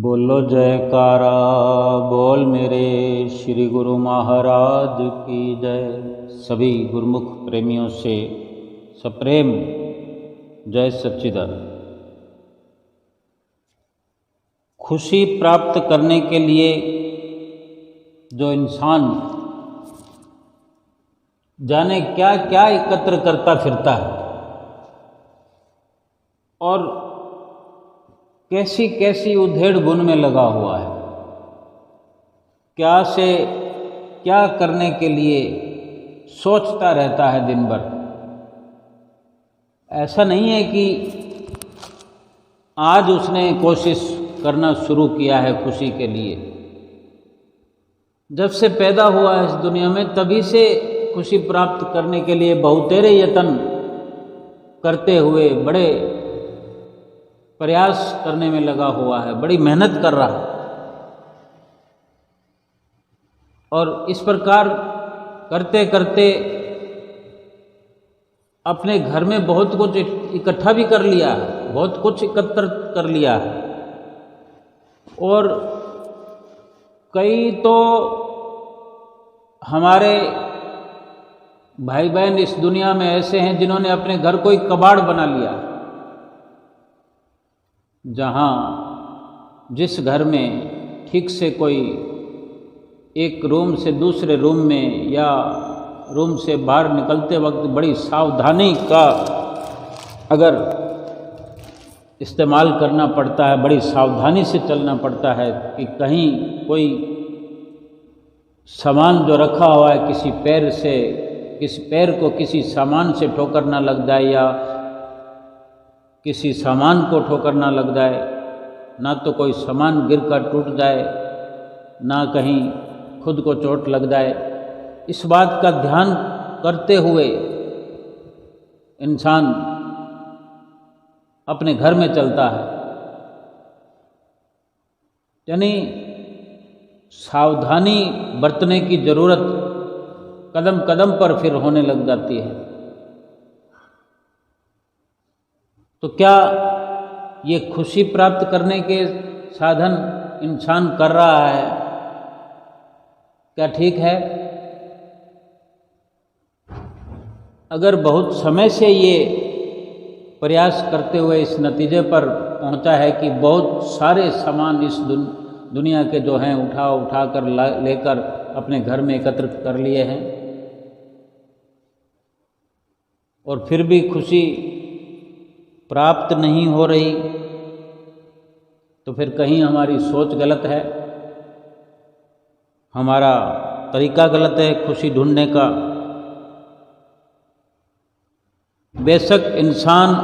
बोलो जयकारा बोल मेरे श्री गुरु महाराज की जय। सभी गुरुमुख प्रेमियों से सप्रेम जय सच्चिदानंद। खुशी प्राप्त करने के लिए जो इंसान जाने क्या क्या एकत्र करता फिरता है और कैसी कैसी उधेड़ बुन में लगा हुआ है, क्या से क्या करने के लिए सोचता रहता है दिन भर। ऐसा नहीं है कि आज उसने कोशिश करना शुरू किया है खुशी के लिए। जब से पैदा हुआ है इस दुनिया में तभी से खुशी प्राप्त करने के लिए बहुतेरे यत्न करते हुए बड़े प्रयास करने में लगा हुआ है, बड़ी मेहनत कर रहा है। और इस प्रकार करते करते अपने घर में बहुत कुछ इकट्ठा भी कर लिया है, बहुत कुछ एकत्र कर लिया है। और कई तो हमारे भाई बहन इस दुनिया में ऐसे हैं जिन्होंने अपने घर को एक कबाड़ बना लिया, जहाँ जिस घर में ठीक से कोई एक रूम से दूसरे रूम में या रूम से बाहर निकलते वक्त बड़ी सावधानी का अगर इस्तेमाल करना पड़ता है, बड़ी सावधानी से चलना पड़ता है कि कहीं कोई सामान जो रखा हुआ है किसी पैर को किसी सामान से ठोकर ना लग जाए या किसी सामान को ठोकर ना लग जाए, ना तो कोई सामान गिर कर टूट जाए, ना कहीं खुद को चोट लग जाए। इस बात का ध्यान करते हुए इंसान अपने घर में चलता है। यानी सावधानी बरतने की जरूरत कदम कदम पर फिर होने लग जाती है। तो क्या ये खुशी प्राप्त करने के साधन इंसान कर रहा है, क्या ठीक है? अगर बहुत समय से ये प्रयास करते हुए इस नतीजे पर पहुंचा है कि बहुत सारे सामान इस दुनिया के जो हैं उठा कर लेकर अपने घर में एकत्र कर लिए हैं और फिर भी खुशी प्राप्त नहीं हो रही, तो फिर कहीं हमारी सोच गलत है, हमारा तरीका गलत है खुशी ढूंढने का। बेशक इंसान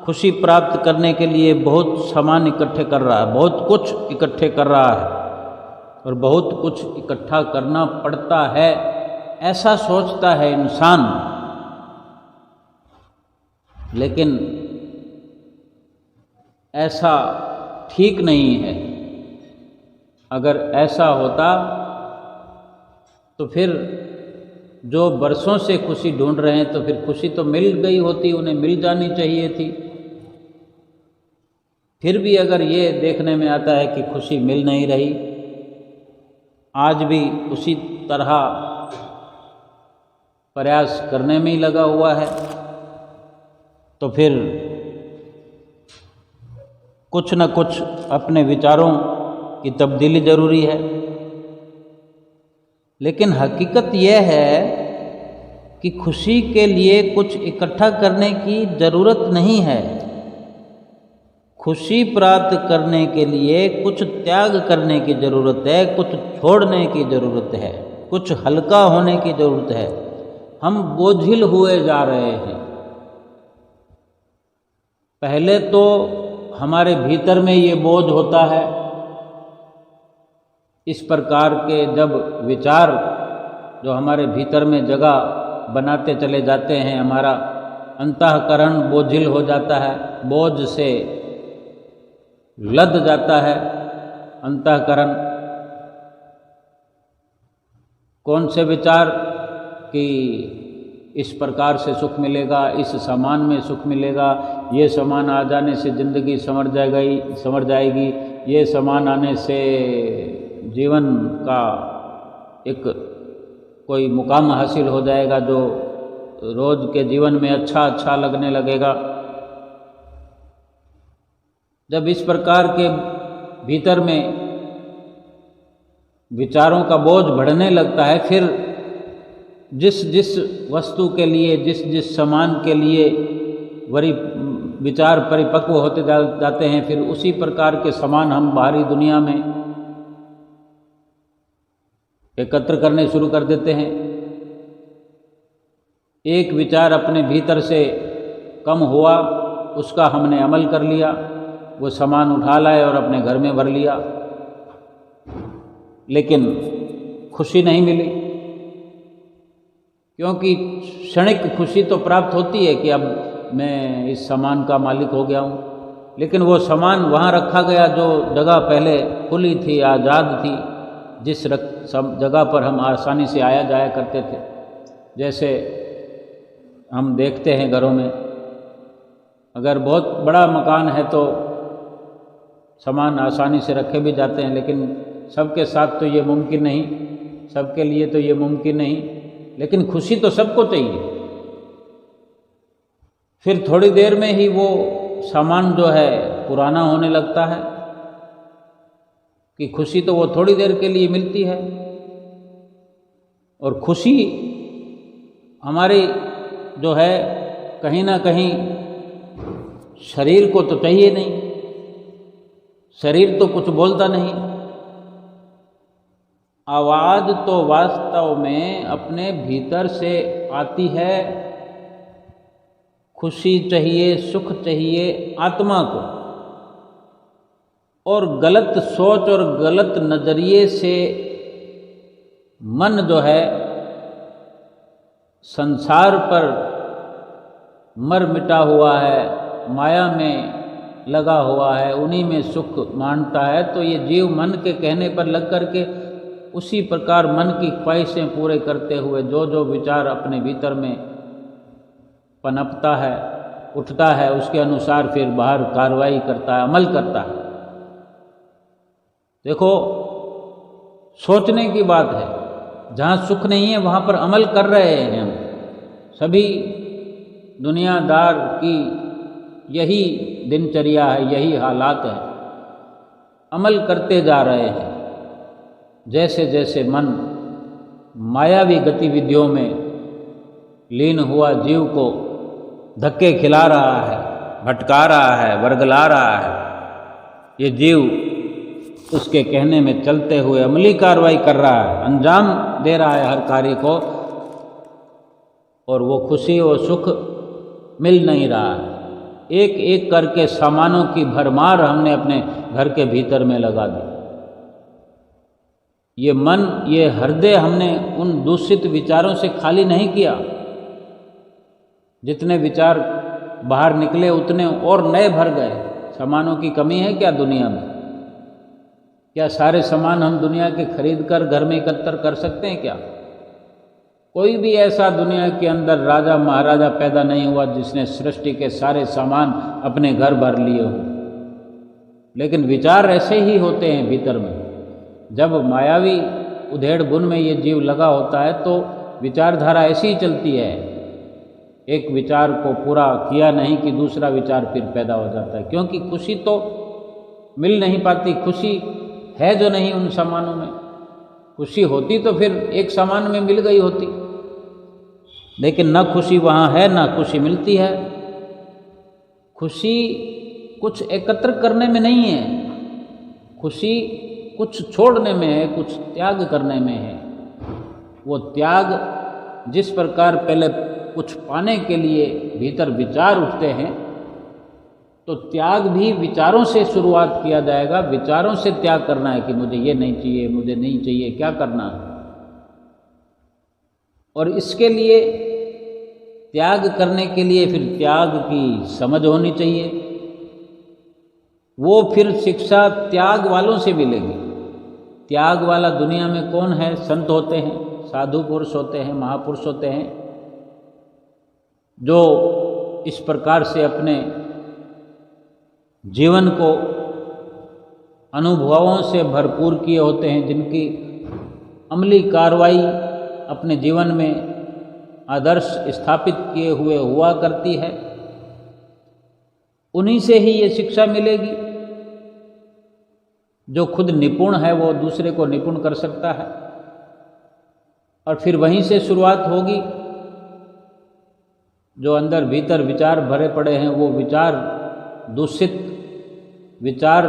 खुशी प्राप्त करने के लिए बहुत सामान इकट्ठे कर रहा है, बहुत कुछ इकट्ठे कर रहा है और बहुत कुछ इकट्ठा करना पड़ता है, ऐसा सोचता है इंसान। लेकिन ऐसा ठीक नहीं है। अगर ऐसा होता तो फिर जो बरसों से खुशी ढूंढ रहे हैं तो फिर खुशी तो मिल गई होती, उन्हें मिल जानी चाहिए थी। फिर भी अगर ये देखने में आता है कि खुशी मिल नहीं रही, आज भी उसी तरह प्रयास करने में ही लगा हुआ है, तो फिर कुछ न कुछ अपने विचारों की तब्दीली जरूरी है। लेकिन हकीकत यह है कि खुशी के लिए कुछ इकट्ठा करने की ज़रूरत नहीं है। खुशी प्राप्त करने के लिए कुछ त्याग करने की ज़रूरत है, कुछ छोड़ने की ज़रूरत है, कुछ हल्का होने की ज़रूरत है। हम बोझिल हुए जा रहे हैं। पहले तो हमारे भीतर में ये बोझ होता है, इस प्रकार के जब विचार जो हमारे भीतर में जगह बनाते चले जाते हैं, हमारा अंतःकरण बोझिल हो जाता है, बोझ से लद जाता है अंतःकरण। कौन से विचार कि इस प्रकार से सुख मिलेगा, इस सामान में सुख मिलेगा, ये सामान आ जाने से ज़िंदगी संवर जाएगी, ये सामान आने से जीवन का एक कोई मुकाम हासिल हो जाएगा जो रोज़ के जीवन में अच्छा लगने लगेगा। जब इस प्रकार के भीतर में विचारों का बोझ बढ़ने लगता है, फिर जिस जिस वस्तु के लिए, जिस जिस सामान के लिए विचार परिपक्व होते जाते हैं, फिर उसी प्रकार के सामान हम बाहरी दुनिया में एकत्र करने शुरू कर देते हैं। एक विचार अपने भीतर से कम हुआ, उसका हमने अमल कर लिया, वो सामान उठा लाए और अपने घर में भर लिया, लेकिन खुशी नहीं मिली। क्योंकि क्षणिक खुशी तो प्राप्त होती है कि अब मैं इस सामान का मालिक हो गया हूँ, लेकिन वो सामान वहाँ रखा गया जो जगह पहले खुली थी, आज़ाद थी, जिस जगह पर हम आसानी से आया जाया करते थे। जैसे हम देखते हैं घरों में, अगर बहुत बड़ा मकान है तो सामान आसानी से रखे भी जाते हैं, लेकिन सबके साथ तो ये मुमकिन नहीं, सबके लिए तो ये मुमकिन नहीं, लेकिन खुशी तो सबको चाहिए। फिर थोड़ी देर में ही वो सामान जो है पुराना होने लगता है, कि खुशी तो वो थोड़ी देर के लिए मिलती है, और खुशी हमारी जो है कहीं ना कहीं शरीर को तो चाहिए नहीं, शरीर तो कुछ बोलता नहीं। आवाज़ तो वास्तव में अपने भीतर से आती है। खुशी चाहिए, सुख चाहिए आत्मा को, और गलत सोच और गलत नज़रिए से मन जो है संसार पर मर मिटा हुआ है, माया में लगा हुआ है, उन्हीं में सुख मानता है। तो ये जीव मन के कहने पर लग कर के उसी प्रकार मन की ख्वाहिशें पूरे करते हुए जो जो विचार अपने भीतर में पनपता है, उठता है, उसके अनुसार फिर बाहर कार्रवाई करता है, अमल करता है। देखो, सोचने की बात है, जहाँ सुख नहीं है वहाँ पर अमल कर रहे हैं हम सभी। दुनियादार की यही दिनचर्या है, यही हालात है, अमल करते जा रहे हैं। जैसे जैसे मन मायावी गतिविधियों में लीन हुआ जीव को धक्के खिला रहा है, भटका रहा है, वर्गला रहा है, ये जीव उसके कहने में चलते हुए अमली कार्रवाई कर रहा है, अंजाम दे रहा है हर कार्य को, और वो खुशी और सुख मिल नहीं रहा है। एक एक करके सामानों की भरमार हमने अपने घर के भीतर में लगा दी। ये मन, ये हृदय हमने उन दूषित विचारों से खाली नहीं किया। जितने विचार बाहर निकले उतने और नए भर गए। सामानों की कमी है क्या दुनिया में? क्या सारे सामान हम दुनिया के खरीद कर घर में एकत्र कर सकते हैं क्या? कोई भी ऐसा दुनिया के अंदर राजा महाराजा पैदा नहीं हुआ जिसने सृष्टि के सारे सामान अपने घर भर लिए हों। लेकिन विचार ऐसे ही होते हैं भीतर में। जब मायावी उधेड़ बुन में ये जीव लगा होता है तो विचारधारा ऐसी ही चलती है। एक विचार को पूरा किया नहीं कि दूसरा विचार फिर पैदा हो जाता है, क्योंकि खुशी तो मिल नहीं पाती। खुशी है जो नहीं उन सामानों में। खुशी होती तो फिर एक सामान में मिल गई होती, लेकिन न खुशी वहाँ है, न खुशी मिलती है। खुशी कुछ एकत्र करने में नहीं है, खुशी कुछ छोड़ने में है, कुछ त्याग करने में है। वो त्याग जिस प्रकार पहले कुछ पाने के लिए भीतर विचार उठते हैं, तो त्याग भी विचारों से शुरुआत किया जाएगा। विचारों से त्याग करना है कि मुझे ये नहीं चाहिए, मुझे नहीं चाहिए, क्या करना है। और इसके लिए त्याग करने के लिए फिर त्याग की समझ होनी चाहिए। वो फिर शिक्षा त्याग वालों से मिलेगी। त्याग वाला दुनिया में कौन है? संत होते हैं, साधु पुरुष होते हैं, महापुरुष होते हैं, जो इस प्रकार से अपने जीवन को अनुभवों से भरपूर किए होते हैं, जिनकी अमली कार्रवाई अपने जीवन में आदर्श स्थापित किए हुए हुआ करती है, उन्हीं से ही ये शिक्षा मिलेगी। जो खुद निपुण है वो दूसरे को निपुण कर सकता है, और फिर वहीं से शुरुआत होगी। जो अंदर भीतर विचार भरे पड़े हैं, वो विचार दूषित विचार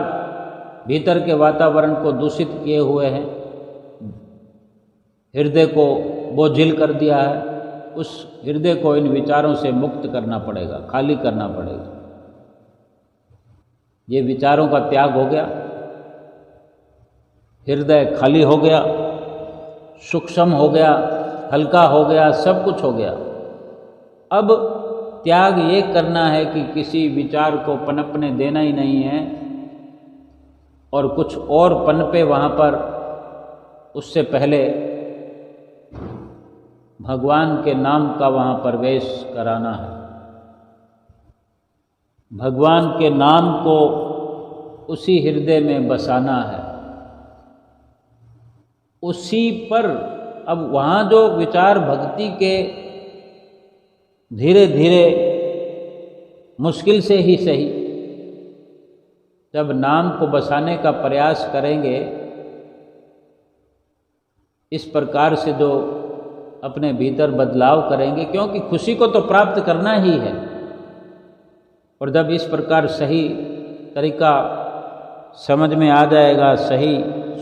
भीतर के वातावरण को दूषित किए हुए हैं, हृदय को बोझिल कर दिया है। उस हृदय को इन विचारों से मुक्त करना पड़ेगा, खाली करना पड़ेगा। ये विचारों का त्याग हो गया, हृदय खाली हो गया, सूक्ष्म हो गया, हल्का हो गया, सब कुछ हो गया। अब त्याग ये करना है कि किसी विचार को पनपने देना ही नहीं है, और कुछ और पनपे वहाँ पर, उससे पहले भगवान के नाम का वहाँ प्रवेश कराना है। भगवान के नाम को उसी हृदय में बसाना है, उसी पर। अब वहाँ जो विचार भक्ति के धीरे धीरे मुश्किल से ही सही जब नाम को बसाने का प्रयास करेंगे, इस प्रकार से जो अपने भीतर बदलाव करेंगे, क्योंकि खुशी को तो प्राप्त करना ही है, और जब इस प्रकार सही तरीका समझ में आ जाएगा, सही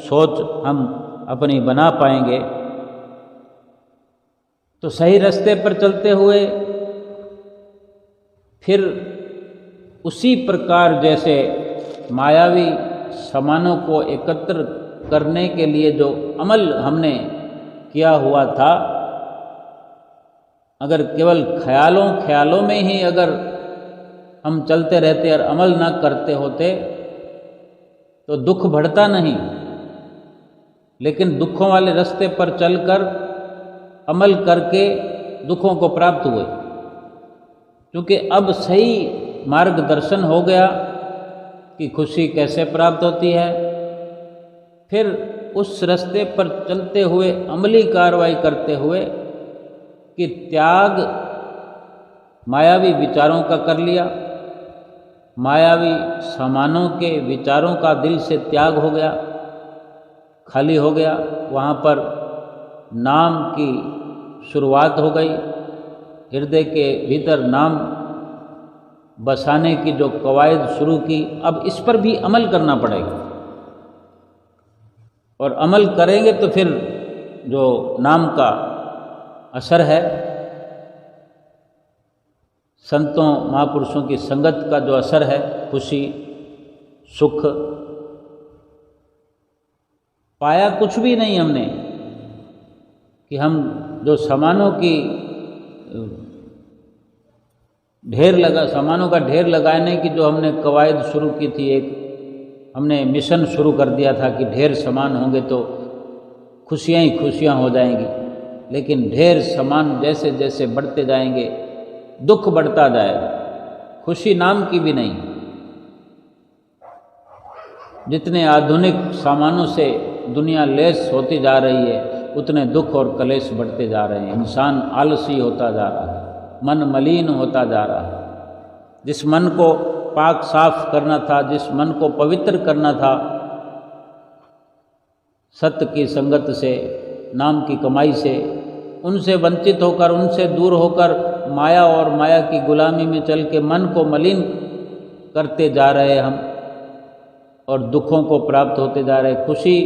सोच हम अपनी बना पाएंगे, तो सही रास्ते पर चलते हुए फिर उसी प्रकार जैसे मायावी सामानों को एकत्र करने के लिए जो अमल हमने किया हुआ था, अगर केवल ख्यालों में ही अगर हम चलते रहते और अमल न करते होते तो दुख बढ़ता नहीं, लेकिन दुखों वाले रास्ते पर चलकर अमल करके दुखों को प्राप्त हुए। क्योंकि अब सही मार्गदर्शन हो गया कि खुशी कैसे प्राप्त होती है, फिर उस रास्ते पर चलते हुए अमली कार्रवाई करते हुए कि त्याग मायावी विचारों का कर लिया, मायावी सामानों के विचारों का दिल से त्याग हो गया, खाली हो गया। वहाँ पर नाम की शुरुआत हो गई, हृदय के भीतर नाम बसाने की जो कवायद शुरू की, अब इस पर भी अमल करना पड़ेगा, और अमल करेंगे तो फिर जो नाम का असर है, संतों महापुरुषों की संगत का जो असर है, खुशी सुख, पाया कुछ भी नहीं हमने कि हम जो सामानों का ढेर लगाने की जो हमने कवायद शुरू की थी, एक हमने मिशन शुरू कर दिया था कि ढेर सामान होंगे तो खुशियाँ ही खुशियाँ हो जाएंगी, लेकिन ढेर सामान जैसे जैसे बढ़ते जाएंगे दुख बढ़ता जाएगा, खुशी नाम की भी नहीं। जितने आधुनिक सामानों से दुनिया लैस होती जा रही है, उतने दुख और कलेश बढ़ते जा रहे हैं। इंसान आलसी होता जा रहा है, मन मलिन होता जा रहा है। जिस मन को पाक साफ करना था, जिस मन को पवित्र करना था, सत्य की संगत से, नाम की कमाई से, उनसे वंचित होकर, उनसे दूर होकर माया और माया की गुलामी में चल के मन को मलिन करते जा रहे हम, और दुखों को प्राप्त होते जा रहे। खुशी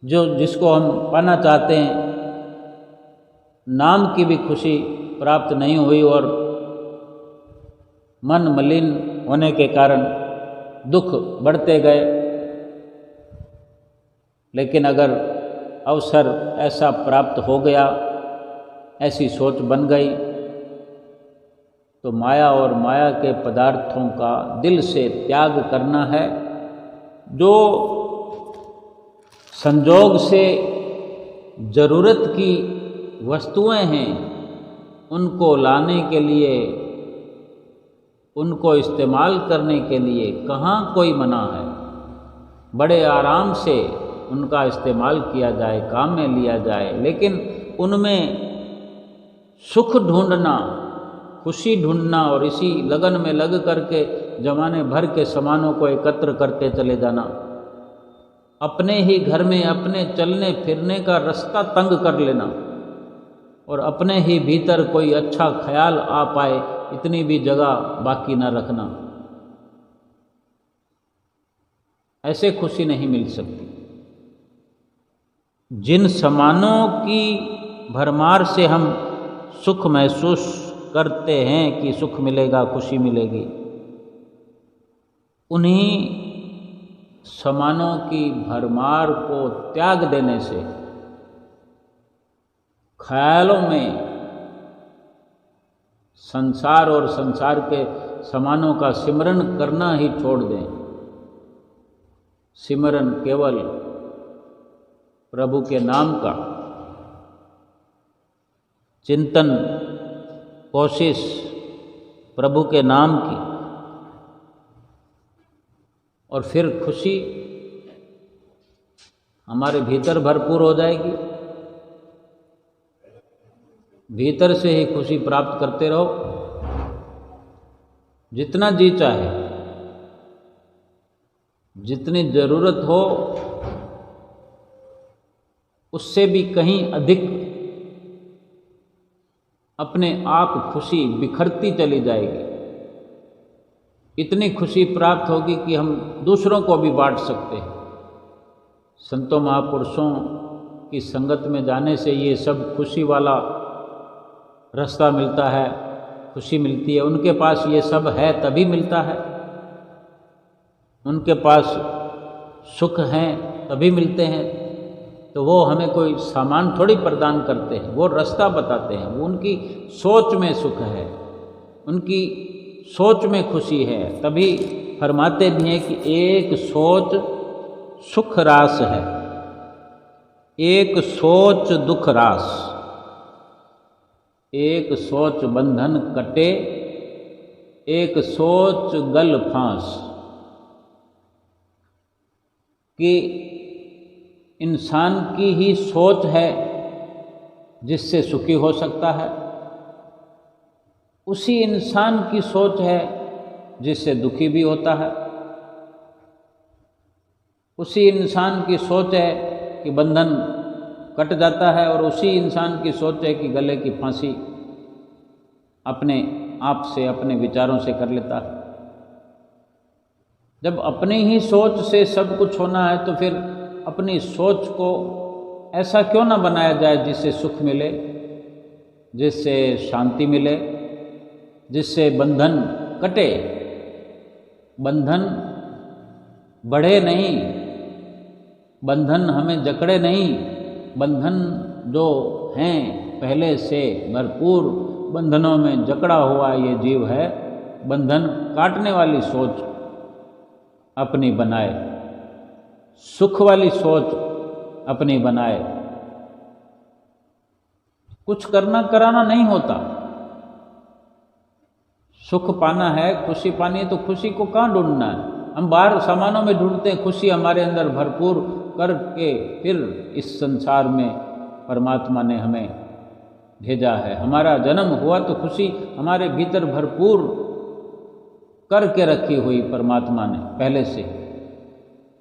जिसको हम पाना चाहते हैं, नाम की भी खुशी प्राप्त नहीं हुई, और मन मलिन होने के कारण दुख बढ़ते गए। लेकिन अगर अवसर ऐसा प्राप्त हो गया, ऐसी सोच बन गई, तो माया और माया के पदार्थों का दिल से त्याग करना है। जो संजोग से ज़रूरत की वस्तुएं हैं, उनको लाने के लिए, उनको इस्तेमाल करने के लिए कहाँ कोई मना है। बड़े आराम से उनका इस्तेमाल किया जाए, काम में लिया जाए, लेकिन उनमें सुख ढूंढना, खुशी ढूंढना और इसी लगन में लग करके जमाने भर के सामानों को एकत्र करते चले जाना, अपने ही घर में अपने चलने फिरने का रास्ता तंग कर लेना और अपने ही भीतर कोई अच्छा ख्याल आ पाए इतनी भी जगह बाकी न रखना, ऐसे खुशी नहीं मिल सकती। जिन सामानों की भरमार से हम सुख महसूस करते हैं कि सुख मिलेगा, खुशी मिलेगी, उन्हीं सामानों की भरमार को त्याग देने से, ख्यालों में संसार और संसार के सामानों का सिमरन करना ही छोड़ दें। सिमरन केवल प्रभु के नाम का, चिंतन, कोशिश प्रभु के नाम की, और फिर खुशी हमारे भीतर भरपूर हो जाएगी। भीतर से ही खुशी प्राप्त करते रहो, जितना जी चाहे, जितनी ज़रूरत हो उससे भी कहीं अधिक अपने आप खुशी बिखरती चली जाएगी। इतनी खुशी प्राप्त होगी कि हम दूसरों को भी बांट सकते हैं। संतों महापुरुषों की संगत में जाने से ये सब खुशी वाला रास्ता मिलता है, खुशी मिलती है। उनके पास ये सब है तभी मिलता है, उनके पास सुख हैं तभी मिलते हैं। तो वो हमें कोई सामान थोड़ी प्रदान करते हैं, वो रास्ता बताते हैं। वो उनकी सोच में सुख है, उनकी सोच में खुशी है, तभी फरमाते भी हैं कि एक सोच सुख रास है, एक सोच दुख रास, एक सोच बंधन कटे, एक सोच गल फांस। कि इंसान की ही सोच है जिससे सुखी हो सकता है, उसी इंसान की सोच है जिससे दुखी भी होता है। उसी इंसान की सोच है कि बंधन कट जाता है और उसी इंसान की सोच है कि गले की फांसी अपने आप से, अपने विचारों से कर लेता है। जब अपनी ही सोच से सब कुछ होना है तो फिर अपनी सोच को ऐसा क्यों ना बनाया जाए जिससे सुख मिले, जिससे शांति मिले, जिससे बंधन कटे, बंधन बढ़े नहीं, बंधन हमें जकड़े नहीं। बंधन जो हैं पहले से भरपूर बंधनों में जकड़ा हुआ ये जीव है, बंधन काटने वाली सोच अपनी बनाए, सुख वाली सोच अपनी बनाए। कुछ करना कराना नहीं होता। सुख पाना है, खुशी पानी है, तो खुशी को कहाँ ढूंढना है? हम बाहर सामानों में ढूंढते हैं खुशी, हमारे अंदर भरपूर करके फिर इस संसार में परमात्मा ने हमें भेजा है। हमारा जन्म हुआ तो खुशी हमारे भीतर भरपूर करके रखी हुई परमात्मा ने पहले से,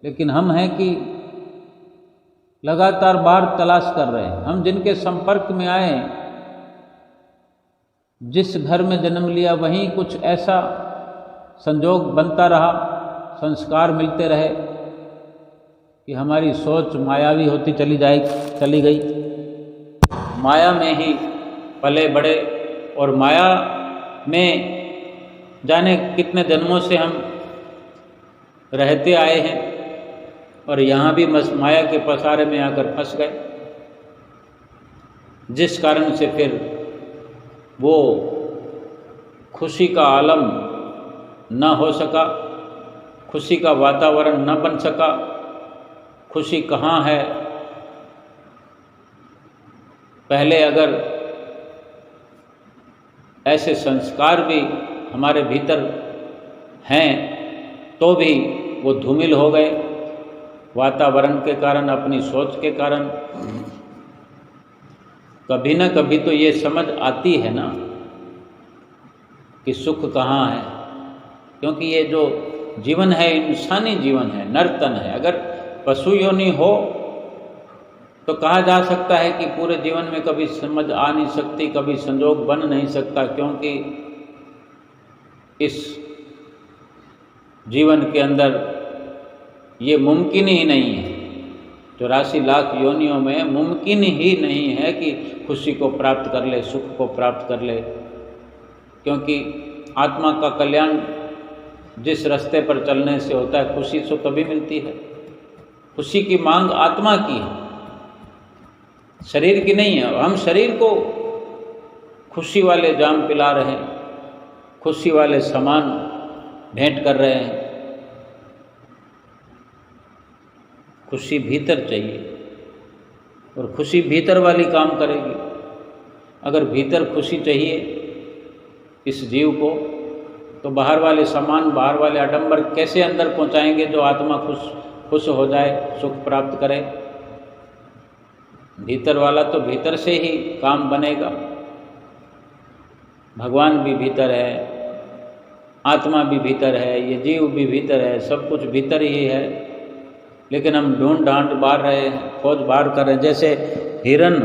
लेकिन हम हैं कि लगातार बाहर तलाश कर रहे हैं। हम जिनके संपर्क में आए, जिस घर में जन्म लिया, वहीं कुछ ऐसा संजोग बनता रहा, संस्कार मिलते रहे कि हमारी सोच मायावी होती चली गई। माया में ही पले बड़े और माया में जाने कितने जन्मों से हम रहते आए हैं और यहाँ भी माया के पसारे में आकर फंस गए, जिस कारण से फिर वो खुशी का आलम न हो सका, खुशी का वातावरण न बन सका। खुशी कहाँ है? पहले अगर ऐसे संस्कार भी हमारे भीतर हैं तो भी वो धूमिल हो गए, वातावरण के कारण, अपनी सोच के कारण कभी ना कभी तो ये समझ आती है ना कि सुख कहाँ है। क्योंकि ये जो जीवन है इंसानी जीवन है, नर्तन है। अगर पशु योनि हो तो कहा जा सकता है कि पूरे जीवन में कभी समझ आ नहीं सकती, कभी संजोग बन नहीं सकता, क्योंकि इस जीवन के अंदर ये मुमकिन ही नहीं है। 84 लाख योनियों में मुमकिन ही नहीं है कि खुशी को प्राप्त कर ले, सुख को प्राप्त कर ले। क्योंकि आत्मा का कल्याण जिस रास्ते पर चलने से होता है, खुशी तो तभी मिलती है। खुशी की मांग आत्मा की है, शरीर की नहीं है। हम शरीर को खुशी वाले जाम पिला रहे हैं, खुशी वाले सामान भेंट कर रहे हैं। खुशी भीतर चाहिए और खुशी भीतर वाली काम करेगी। अगर भीतर खुशी चाहिए इस जीव को, तो बाहर वाले सामान, बाहर वाले आडंबर कैसे अंदर पहुंचाएंगे जो आत्मा खुश हो जाए, सुख प्राप्त करे। भीतर वाला तो भीतर से ही काम बनेगा। भगवान भी भीतर है, आत्मा भी भीतर है, ये जीव भी भीतर है, सब कुछ भीतर ही है। लेकिन हम ढूंढ ढांड बाहर रहे हैं, खोज बाहर कर रहे हैं। जैसे हिरन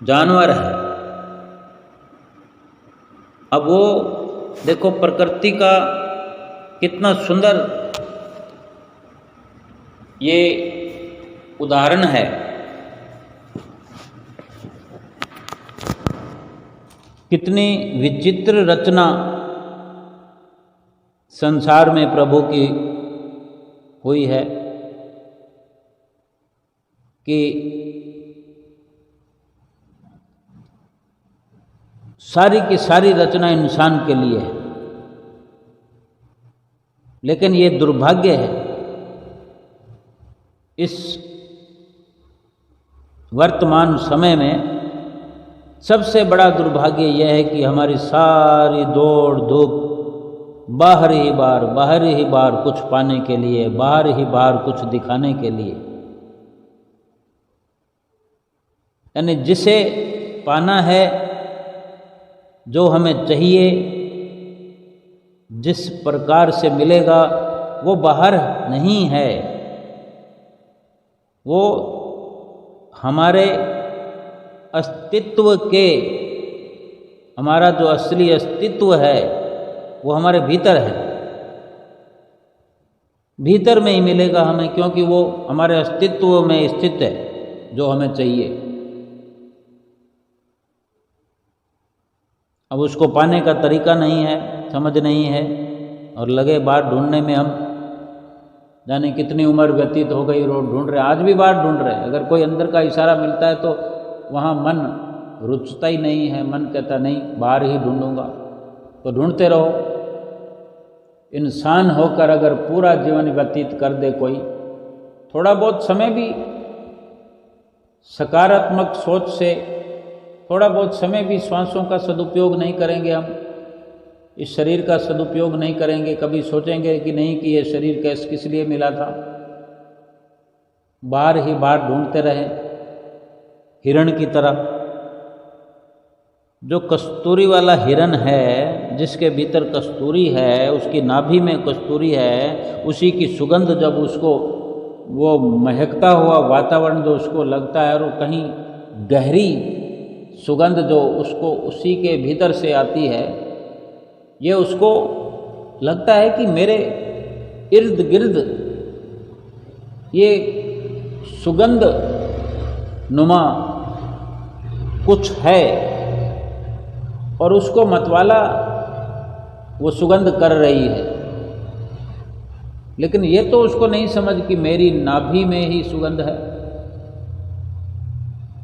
जानवर है, अब वो देखो प्रकृति का कितना सुंदर ये उदाहरण है। कितनी विचित्र रचना संसार में प्रभु की हुई है कि सारी की सारी रचना इंसान के लिए है। लेकिन ये दुर्भाग्य है, इस वर्तमान समय में सबसे बड़ा दुर्भाग्य यह है कि हमारी सारी दौड़ धूप बाहर ही बाहर कुछ पाने के लिए, बाहर ही बाहर कुछ दिखाने के लिए। यानी जिसे पाना है, जो हमें चाहिए, जिस प्रकार से मिलेगा, वो बाहर नहीं है। वो हमारे अस्तित्व के, हमारा जो असली अस्तित्व है वो हमारे भीतर है। भीतर में ही मिलेगा हमें, क्योंकि वो हमारे अस्तित्व में स्थित है जो हमें चाहिए। अब उसको पाने का तरीका नहीं है, समझ नहीं है, और लगे बाहर ढूंढने में। हम जाने कितनी उम्र व्यतीत हो गई, रोड ढूंढ रहे, आज भी बाहर ढूंढ रहे हैं। अगर कोई अंदर का इशारा मिलता है तो वहाँ मन रुचता ही नहीं है, मन कहता नहीं बाहर ही ढूंढूंगा। तो ढूंढते रहो। इंसान होकर अगर पूरा जीवन व्यतीत कर दे कोई, थोड़ा बहुत समय भी सकारात्मक सोच से, थोड़ा बहुत समय भी श्वासों का सदुपयोग नहीं करेंगे, हम इस शरीर का सदुपयोग नहीं करेंगे, कभी सोचेंगे कि नहीं कि ये शरीर किस लिए मिला था, बाहर ही बाहर ढूंढते रहे हिरण की तरह। जो कस्तूरी वाला हिरण है, जिसके भीतर कस्तूरी है, उसकी नाभि में कस्तूरी है, उसी की सुगंध जब उसको वो महकता हुआ वातावरण जो उसको लगता है, और वो कहीं गहरी सुगंध जो उसको उसी के भीतर से आती है, ये उसको लगता है कि मेरे इर्द गिर्द ये सुगंध नुमा कुछ है, और उसको मतवाला वो सुगंध कर रही है। लेकिन ये तो उसको नहीं समझ कि मेरी नाभि में ही सुगंध है।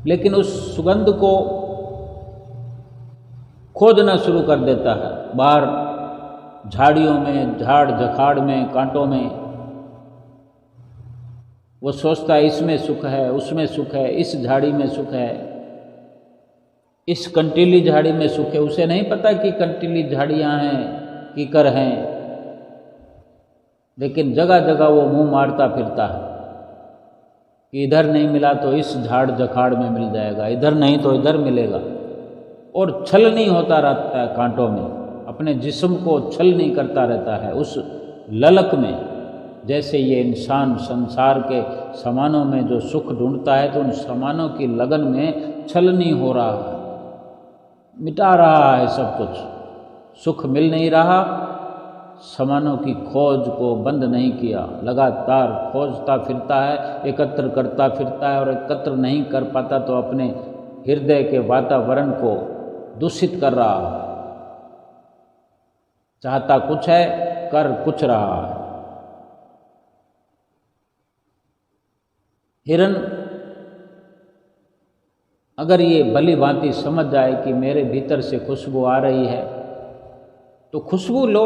लेकिन उस सुगंध को खोजना शुरू कर देता है, बाहर झाड़ियों में, झाड़ झखाड़ में, कांटों में। वो सोचता है इसमें सुख है, उसमें सुख है, इस झाड़ी में सुख है, इस कंटीली झाड़ी में सुख है। उसे नहीं पता कि कंटीली झाड़ियाँ हैं, कीकर हैं, लेकिन जगह जगह वो मुंह मारता फिरता है कि इधर नहीं मिला तो इस झाड़ जखाड़ में मिल जाएगा, इधर नहीं तो इधर मिलेगा। और छल नहीं होता रहता है कांटों में, अपने जिस्म को छल नहीं करता रहता है उस ललक में। जैसे ये इंसान संसार के सामानों में जो सुख ढूंढता है तो उन सामानों की लगन में छल नहीं हो रहा है, मिटा रहा है सब कुछ, सुख मिल नहीं रहा, सामानों की खोज को बंद नहीं किया, लगातार खोजता फिरता है, एकत्र करता फिरता है और एकत्र नहीं कर पाता तो अपने हृदय के वातावरण को दूषित कर रहा है। चाहता कुछ है, कर कुछ रहा है। हिरन अगर ये भली भांति समझ जाए कि मेरे भीतर से खुशबू आ रही है तो खुशबू लो,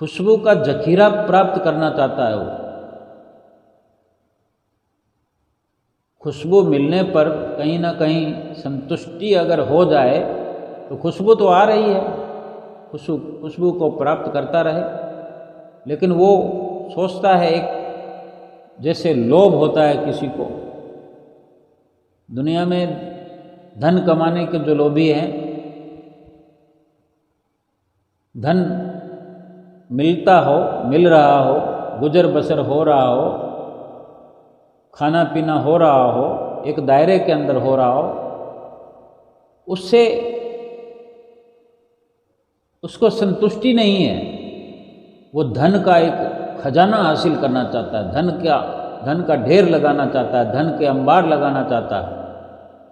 खुशबू का जखीरा प्राप्त करना चाहता है वो। खुशबू मिलने पर कहीं ना कहीं संतुष्टि अगर हो जाए तो खुशबू तो आ रही है, खुशबू को प्राप्त करता रहे। लेकिन वो सोचता है, एक जैसे लोभ होता है किसी को, दुनिया में धन कमाने के जो लोभी हैं, धन मिलता हो, मिल रहा हो, गुजर बसर हो रहा हो, खाना पीना हो रहा हो, एक दायरे के अंदर हो रहा हो, उससे उसको संतुष्टि नहीं है। वो धन का एक खजाना हासिल करना चाहता है, धन का ढेर लगाना चाहता है, धन के अंबार लगाना चाहता है,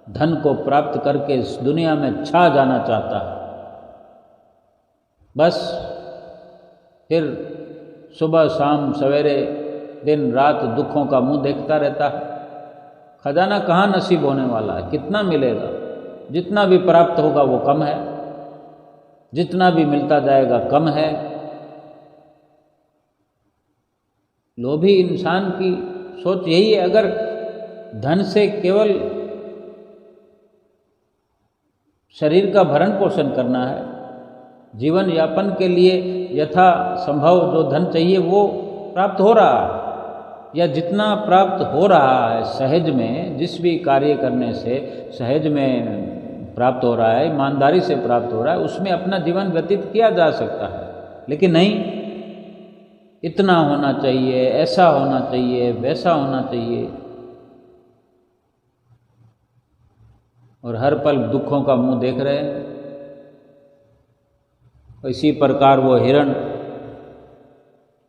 धन को प्राप्त करके इस दुनिया में छा जाना चाहता है। बस फिर सुबह शाम सवेरे दिन रात दुखों का मुंह देखता रहता है। खजाना कहाँ नसीब होने वाला है, कितना मिलेगा? जितना भी प्राप्त होगा वो कम है, जितना भी मिलता जाएगा कम है। लोभी इंसान की सोच यही है। अगर धन से केवल शरीर का भरण पोषण करना है, जीवन यापन के लिए यथा संभव जो धन चाहिए वो प्राप्त हो रहा है, या जितना प्राप्त हो रहा है सहज में, जिस भी कार्य करने से सहज में प्राप्त हो रहा है, ईमानदारी से प्राप्त हो रहा है, उसमें अपना जीवन व्यतीत किया जा सकता है। लेकिन नहीं, इतना होना चाहिए, ऐसा होना चाहिए, वैसा होना चाहिए, और हर पल दुखों का मुंह देख रहे हैं। इसी प्रकार वो हिरण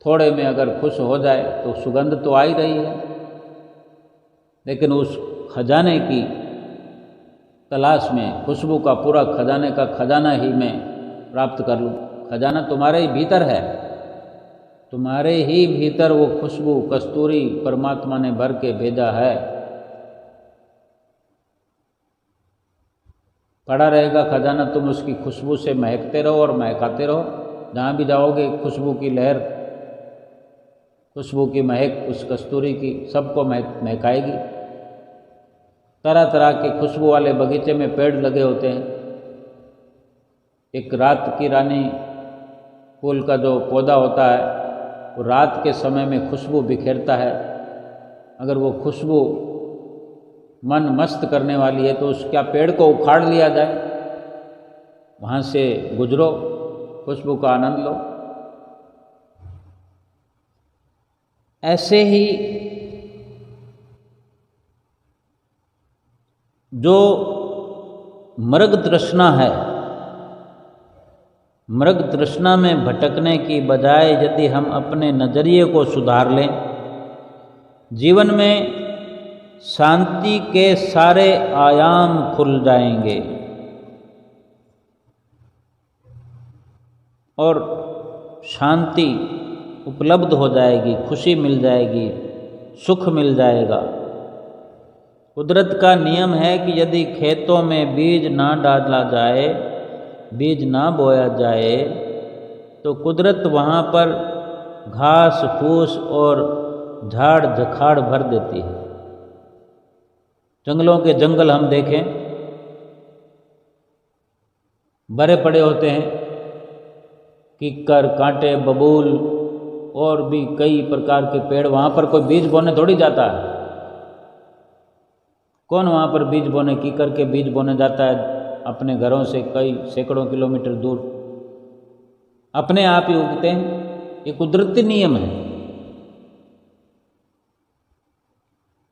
थोड़े में अगर खुश हो जाए तो सुगंध तो आ ही रही है, लेकिन उस खजाने की तलाश में, खुशबू का पूरा खजाने का खजाना ही मैं प्राप्त कर लूँ। खजाना तुम्हारे ही भीतर है, तुम्हारे ही भीतर वो खुशबू कस्तूरी परमात्मा ने भर के भेजा है। पड़ा रहेगा खजाना, तुम उसकी खुशबू से महकते रहो और महकाते रहो। जहाँ भी जाओगे खुशबू की लहर, खुशबू की महक उस कस्तूरी की सबको महकाएगी। तरह तरह के खुशबू वाले बगीचे में पेड़ लगे होते हैं। एक रात की रानी फूल का जो पौधा होता है वो रात के समय में खुशबू बिखेरता है। अगर वो खुशबू मन मस्त करने वाली है तो उस क्या पेड़ को उखाड़ लिया जाए, वहाँ से गुजरो, खुशबू का आनंद लो। ऐसे ही जो मृग तृष्णा है, मृग तृष्णा में भटकने की बजाय यदि हम अपने नज़रिए को सुधार लें, जीवन में शांति के सारे आयाम खुल जाएंगे और शांति उपलब्ध हो जाएगी, खुशी मिल जाएगी, सुख मिल जाएगा। कुदरत का नियम है कि यदि खेतों में बीज ना डाला जाए, बीज ना बोया जाए, तो कुदरत वहाँ पर घास फूस और झाड़ झखाड़ भर देती है। जंगलों के जंगल हम देखें, भरे पड़े होते हैं, किक्कर, कांटे, बबूल और भी कई प्रकार के पेड़, वहाँ पर कोई बीज बोने थोड़ी जाता है। कौन वहाँ पर बीज बोने, किक्कर के बीज बोने जाता है अपने घरों से कई सैकड़ों किलोमीटर दूर? अपने आप ही उगते हैं, ये कुदरती नियम है।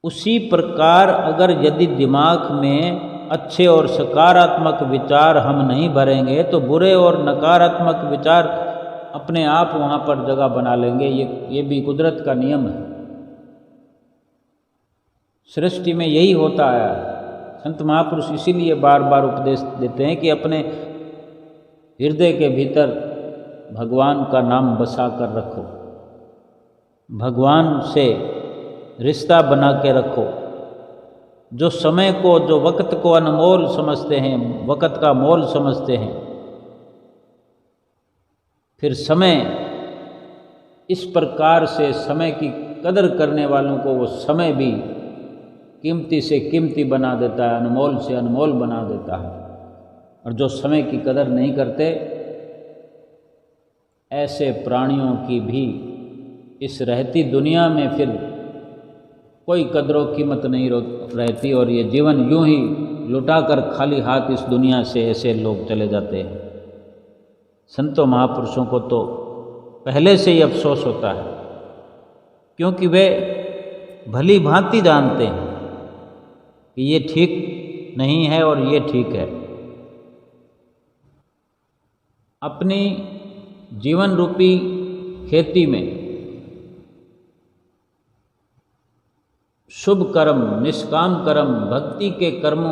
उसी प्रकार अगर यदि दिमाग में अच्छे और सकारात्मक विचार हम नहीं भरेंगे तो बुरे और नकारात्मक विचार अपने आप वहाँ पर जगह बना लेंगे। ये भी कुदरत का नियम है। सृष्टि में यही होता है। संत महापुरुष इसीलिए बार बार उपदेश देते हैं कि अपने हृदय के भीतर भगवान का नाम बसा कर रखो, भगवान से रिश्ता बना के रखो। जो समय को, जो वक्त को अनमोल समझते हैं, वक्त का मोल समझते हैं, फिर समय इस प्रकार से समय की कदर करने वालों को वो समय भी कीमती से कीमती बना देता है, अनमोल से अनमोल बना देता है। और जो समय की कदर नहीं करते, ऐसे प्राणियों की भी इस रहती दुनिया में फिर कोई कदरों कीमत नहीं रहती और ये जीवन यूं ही लुटाकर खाली हाथ इस दुनिया से ऐसे लोग चले जाते हैं। संतों महापुरुषों को तो पहले से ही अफसोस होता है, क्योंकि वे भली भांति जानते हैं कि ये ठीक नहीं है और ये ठीक है। अपनी जीवन रूपी खेती में शुभ कर्म, निष्काम कर्म, भक्ति के कर्मों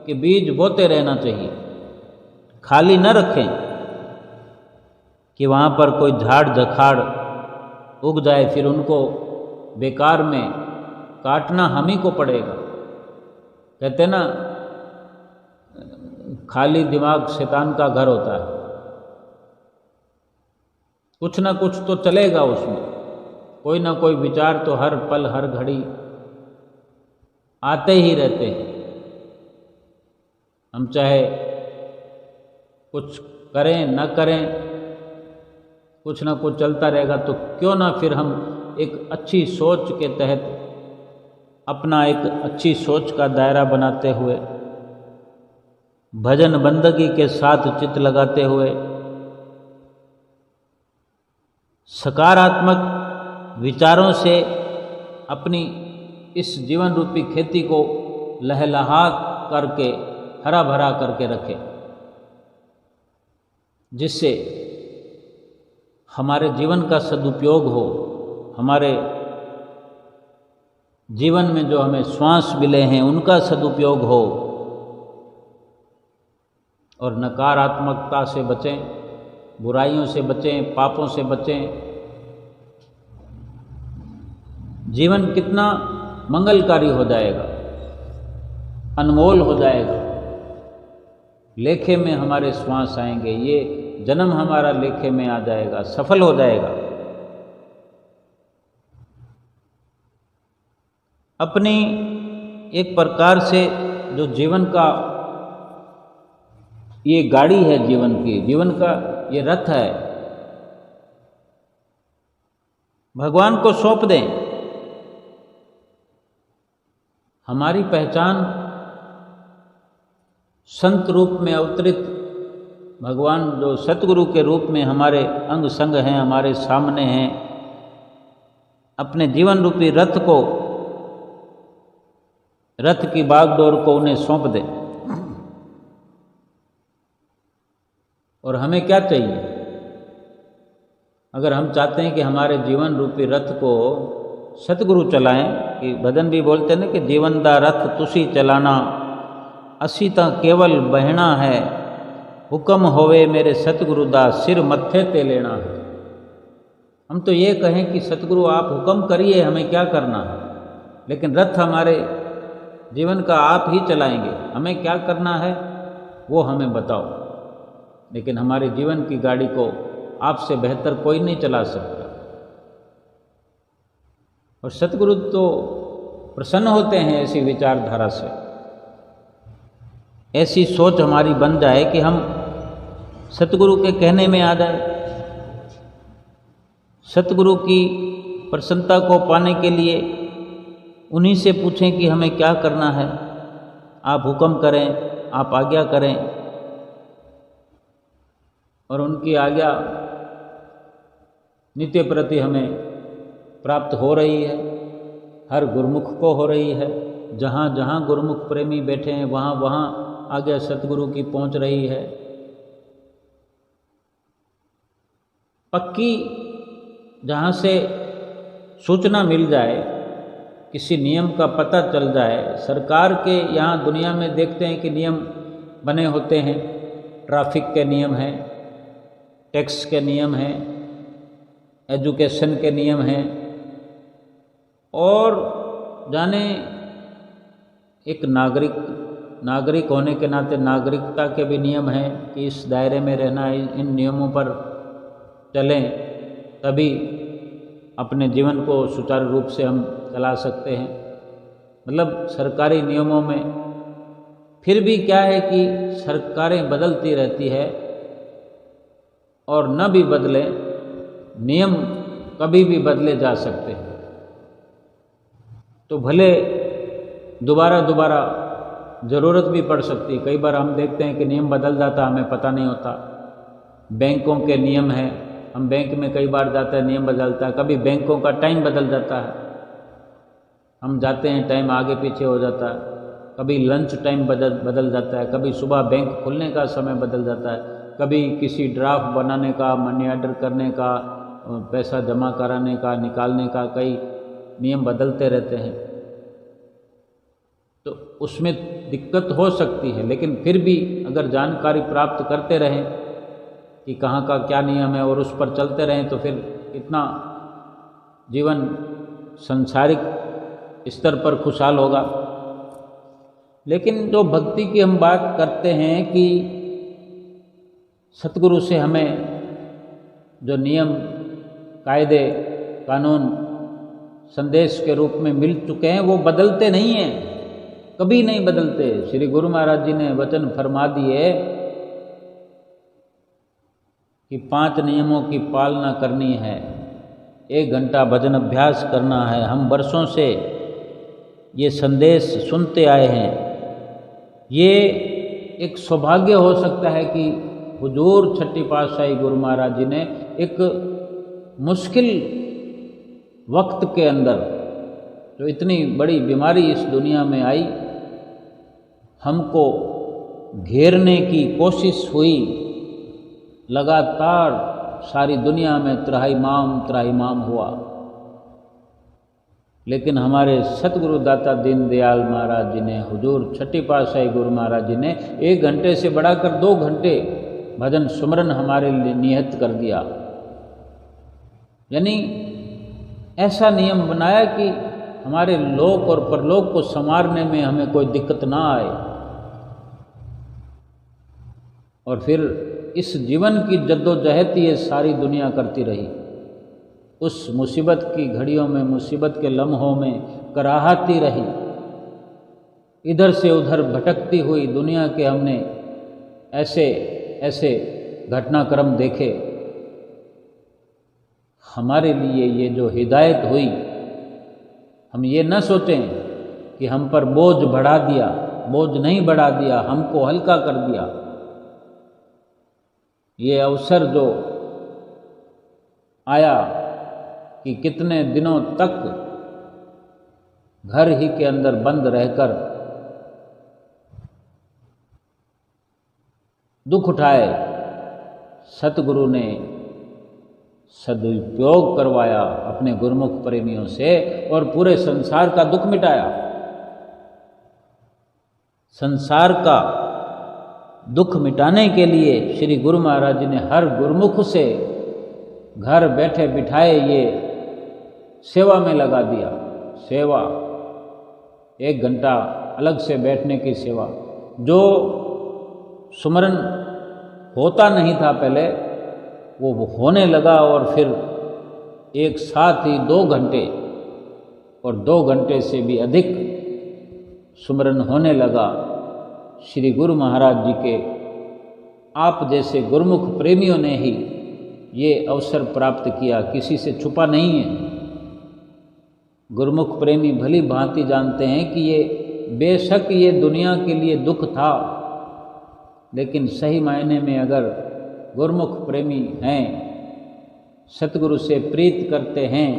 के बीज बोते रहना चाहिए। खाली न रखें कि वहाँ पर कोई झाड़ झखाड़ उग जाए, फिर उनको बेकार में काटना हम ही को पड़ेगा। कहते ना, खाली दिमाग शैतान का घर होता है। कुछ ना कुछ तो चलेगा उसमें, कोई ना कोई विचार तो हर पल हर घड़ी आते ही रहते हैं। हम चाहे कुछ करें न करें, कुछ ना कुछ चलता रहेगा। तो क्यों ना फिर हम एक अच्छी सोच के तहत, अपना एक अच्छी सोच का दायरा बनाते हुए, भजन बंदगी के साथ चित्त लगाते हुए, सकारात्मक विचारों से अपनी इस जीवन रूपी खेती को लहलहा करके, हरा भरा करके रखें, जिससे हमारे जीवन का सदुपयोग हो। हमारे जीवन में जो हमें श्वास मिले हैं उनका सदुपयोग हो, और नकारात्मकता से बचें, बुराइयों से बचें, पापों से बचें। जीवन कितना मंगलकारी हो जाएगा, अनमोल हो जाएगा। लेखे में हमारे श्वास आएंगे, ये जन्म हमारा लेखे में आ जाएगा, सफल हो जाएगा। अपनी एक प्रकार से जो जीवन का ये गाड़ी है, जीवन का ये रथ है, भगवान को सौंप दें। हमारी पहचान संत रूप में अवतरित भगवान जो सतगुरु के रूप में हमारे अंग संग हैं, हमारे सामने हैं, अपने जीवन रूपी रथ को, रथ की बागडोर को उन्हें सौंप दें। और हमें क्या चाहिए? अगर हम चाहते हैं कि हमारे जीवन रूपी रथ को सतगुरु चलाएं, कि भजन भी बोलते हैं ना कि जीवन दा रथ तुसी चलाना, असी तां केवल बहना है, हुक्म होवे मेरे सतगुरु दा सिर मत्थे ते लेना है। हम तो ये कहें कि सतगुरु आप हुक्म करिए, हमें क्या करना है, लेकिन रथ हमारे जीवन का आप ही चलाएंगे। हमें क्या करना है वो हमें बताओ, लेकिन हमारे जीवन की गाड़ी को आपसे बेहतर कोई नहीं चला सकता। और सतगुरु तो प्रसन्न होते हैं ऐसी विचारधारा से। ऐसी सोच हमारी बन जाए कि हम सतगुरु के कहने में आ जाए। सतगुरु की प्रसन्नता को पाने के लिए उन्हीं से पूछें कि हमें क्या करना है, आप हुक्म करें, आप आज्ञा करें। और उनकी आज्ञा नित्य प्रति हमें प्राप्त हो रही है, हर गुरुमुख को हो रही है। जहाँ जहाँ गुरुमुख प्रेमी बैठे हैं वहाँ वहाँ आज्ञा सतगुरु की पहुँच रही है। पक्की जहाँ से सूचना मिल जाए, किसी नियम का पता चल जाए। सरकार के यहाँ दुनिया में देखते हैं कि नियम बने होते हैं, ट्रैफिक के नियम हैं, टैक्स के नियम हैं, एजुकेशन के नियम हैं, और जाने एक नागरिक होने के नाते नागरिकता के भी नियम हैं कि इस दायरे में रहना है, इन नियमों पर चलें, तभी अपने जीवन को सुचारू रूप से हम चला सकते हैं। मतलब सरकारी नियमों में फिर भी क्या है कि सरकारें बदलती रहती है, और न भी बदले, नियम कभी भी बदले जा सकते हैं। तो भले दोबारा ज़रूरत भी पड़ सकती। कई बार हम देखते हैं कि नियम बदल जाता, हमें पता नहीं होता। बैंकों के नियम हैं, हम बैंक में कई बार जाते हैं, नियम बदलता है। कभी बैंकों का टाइम बदल जाता है, हम जाते हैं, टाइम आगे पीछे हो जाता है। कभी लंच टाइम बदल जाता है, कभी सुबह बैंक खुलने का समय बदल जाता है, कभी किसी ड्राफ्ट बनाने का, मनी ऑर्डर करने का, पैसा जमा कराने का, निकालने का, कई नियम बदलते रहते हैं। तो उसमें दिक्कत हो सकती है, लेकिन फिर भी अगर जानकारी प्राप्त करते रहें कि कहाँ का क्या नियम है और उस पर चलते रहें, तो फिर इतना जीवन संसारिक स्तर पर खुशहाल होगा। लेकिन जो भक्ति की हम बात करते हैं कि सतगुरु से हमें जो नियम, कायदे, कानून संदेश के रूप में मिल चुके हैं, वो बदलते नहीं हैं, कभी नहीं बदलते। श्री गुरु महाराज जी ने वचन फरमा दिए कि 5 नियमों की पालना करनी है, 1 घंटा भजन अभ्यास करना है। हम वर्षों से ये संदेश सुनते आए हैं। ये एक सौभाग्य हो सकता है कि हुजूर छठी पातशाही गुरु महाराज जी ने एक मुश्किल वक्त के अंदर, जो इतनी बड़ी बीमारी इस दुनिया में आई, हमको घेरने की कोशिश हुई, लगातार सारी दुनिया में त्राहिमाम हुआ, लेकिन हमारे सतगुरु दाता दीनदयाल महाराज जी ने, हुजूर छठी पातशाही गुरु महाराज जी ने 1 घंटे से बढ़ाकर 2 घंटे भजन सुमरन हमारे लिए नियत कर दिया। यानी ऐसा नियम बनाया कि हमारे लोक और परलोक को संवारने में हमें कोई दिक्कत ना आए। और फिर इस जीवन की जद्दोजहद ये सारी दुनिया करती रही। उस मुसीबत की घड़ियों में, मुसीबत के लम्हों में कराहती रही, इधर से उधर भटकती हुई दुनिया के हमने ऐसे घटनाक्रम देखे। हमारे लिए ये जो हिदायत हुई, हम ये न सोचें कि हम पर बोझ बढ़ा दिया, बोझ नहीं बढ़ा दिया, हमको हल्का कर दिया। ये अवसर जो आया कि कितने दिनों तक घर ही के अंदर बंद रहकर दुख उठाए, सतगुरु ने सदुपयोग करवाया अपने गुरुमुख प्रेमियों से और पूरे संसार का दुख मिटाया। संसार का दुख मिटाने के लिए श्री गुरु महाराज जी ने हर गुरुमुख से घर बैठे बिठाए ये सेवा में लगा दिया। सेवा 1 घंटा अलग से बैठने की सेवा, जो सुमरन होता नहीं था पहले, वो होने लगा। और फिर एक साथ ही 2 घंटे और 2 घंटे से भी अधिक सुमरन होने लगा। श्री गुरु महाराज जी के आप जैसे गुरुमुख प्रेमियों ने ही ये अवसर प्राप्त किया, किसी से छुपा नहीं है। गुरुमुख प्रेमी भली भांति जानते हैं कि ये बेशक ये दुनिया के लिए दुख था, लेकिन सही मायने में अगर गुरुमुख प्रेमी हैं, सतगुरु से प्रीत करते हैं,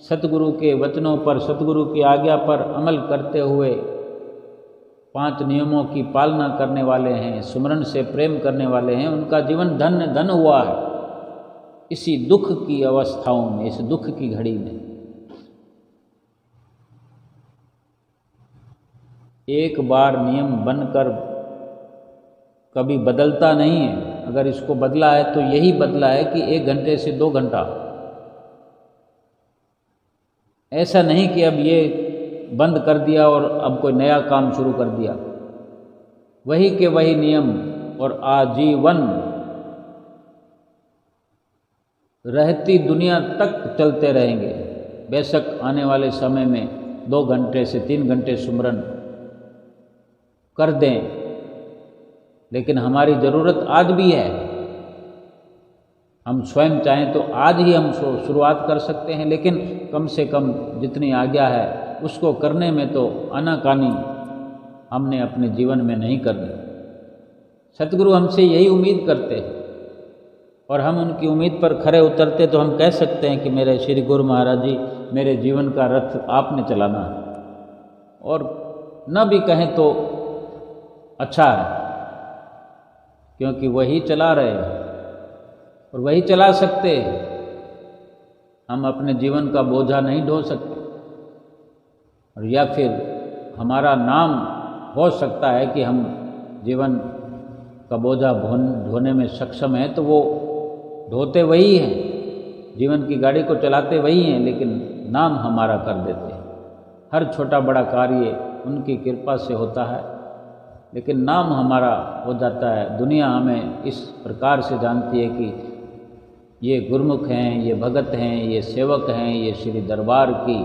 सतगुरु के वचनों पर, सतगुरु की आज्ञा पर अमल करते हुए 5 नियमों की पालना करने वाले हैं, सुमरन से प्रेम करने वाले हैं, उनका जीवन धन्य धन हुआ है इसी दुख की अवस्थाओं में, इस दुख की घड़ी में। एक बार नियम बनकर कभी बदलता नहीं है। अगर इसको बदला है तो यही बदला है कि 1 घंटे से 2 घंटा। ऐसा नहीं कि अब ये बंद कर दिया और अब कोई नया काम शुरू कर दिया। वही के वही नियम और आजीवन रहती दुनिया तक चलते रहेंगे। बेशक आने वाले समय में 2 घंटे से 3 घंटे सुमरन कर दें, लेकिन हमारी ज़रूरत आज भी है। हम स्वयं चाहें तो आज ही हम शुरुआत कर सकते हैं, लेकिन कम से कम जितनी आज्ञा है उसको करने में तो आनाकानी हमने अपने जीवन में नहीं करनी। सतगुरु हमसे यही उम्मीद करते हैं और हम उनकी उम्मीद पर खरे उतरते तो हम कह सकते हैं कि मेरे श्री गुरु महाराज जी, मेरे जीवन का रथ आपने चलाना है। और न भी कहें तो अच्छा है, क्योंकि वही चला रहे हैं और वही चला सकते हैं। हम अपने जीवन का बोझा नहीं ढो सकते, और या फिर हमारा नाम हो सकता है कि हम जीवन का बोझा ढोने में सक्षम हैं, तो वो ढोते वही हैं, जीवन की गाड़ी को चलाते वही हैं, लेकिन नाम हमारा कर देते हैं। हर छोटा बड़ा कार्य उनकी कृपा से होता है, लेकिन नाम हमारा हो जाता है। दुनिया हमें इस प्रकार से जानती है कि ये गुरमुख हैं, ये भगत हैं, ये सेवक हैं, ये श्री दरबार की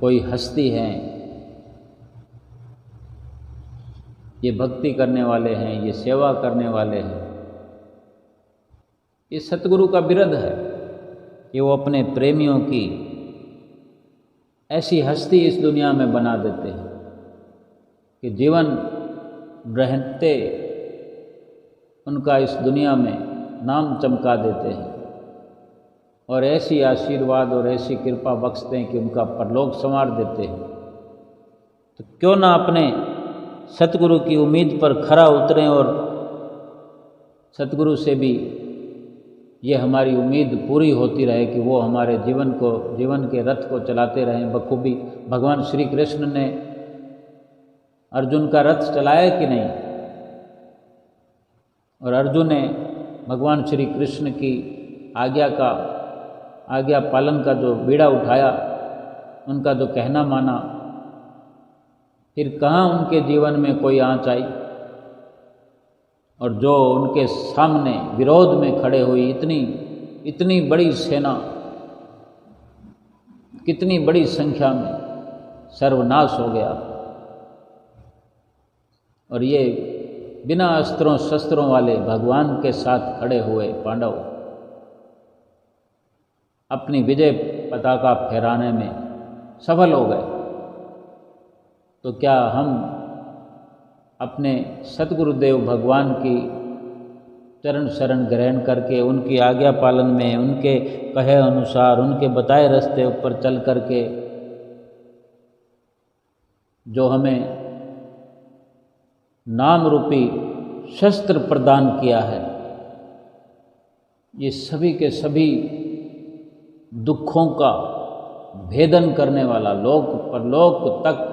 कोई हस्ती हैं, ये भक्ति करने वाले हैं, ये सेवा करने वाले हैं। ये सतगुरु का बिरद है कि वो अपने प्रेमियों की ऐसी हस्ती इस दुनिया में बना देते हैं कि जीवन रहते उनका इस दुनिया में नाम चमका देते हैं और ऐसी आशीर्वाद और ऐसी कृपा बख्शते हैं कि उनका परलोक संवार देते हैं। तो क्यों ना अपने सतगुरु की उम्मीद पर खरा उतरें और सतगुरु से भी ये हमारी उम्मीद पूरी होती रहे कि वो हमारे जीवन के रथ को चलाते रहें बखूबी। भगवान श्री कृष्ण ने अर्जुन का रथ चलाया कि नहीं, और अर्जुन ने भगवान श्री कृष्ण की आज्ञा पालन का जो बीड़ा उठाया, उनका जो कहना माना, फिर कहाँ उनके जीवन में कोई आँच आई। और जो उनके सामने विरोध में खड़े हुई इतनी बड़ी सेना, कितनी बड़ी संख्या में सर्वनाश हो गया। और ये बिना अस्त्रों शस्त्रों वाले भगवान के साथ खड़े हुए पांडव अपनी विजय पताका फहराने में सफल हो गए। तो क्या हम अपने सतगुरुदेव भगवान की चरण शरण ग्रहण करके उनकी आज्ञा पालन में, उनके कहे अनुसार, उनके बताए रास्ते ऊपर चल करके जो हमें नाम रूपी शस्त्र प्रदान किया है, ये सभी के सभी दुखों का भेदन करने वाला, लोक परलोक तक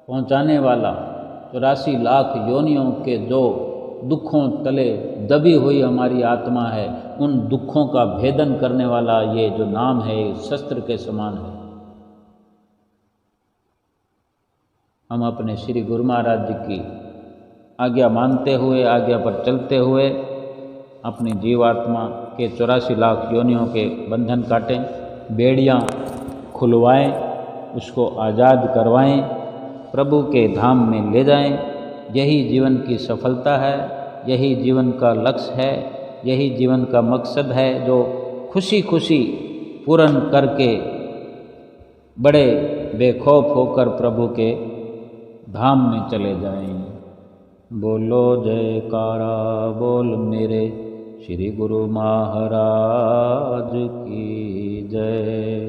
पहुंचाने वाला, 84 लाख योनियों के जो दुखों तले दबी हुई हमारी आत्मा है, उन दुखों का भेदन करने वाला ये जो नाम है, शस्त्र के समान है। हम अपने श्री गुरु महाराज जी की आज्ञा मानते हुए, आज्ञा पर चलते हुए अपनी जीवात्मा के 84 लाख योनियों के बंधन काटें, बेड़ियाँ खुलवाएं, उसको आज़ाद करवाएं, प्रभु के धाम में ले जाएं। यही जीवन की सफलता है, यही जीवन का लक्ष्य है, यही जीवन का मकसद है, जो खुशी खुशी पूर्ण करके बड़े बेखौफ होकर प्रभु के धाम में चले जाएं। बोलो जयकारा बोल मेरे श्री गुरु महाराज की जय।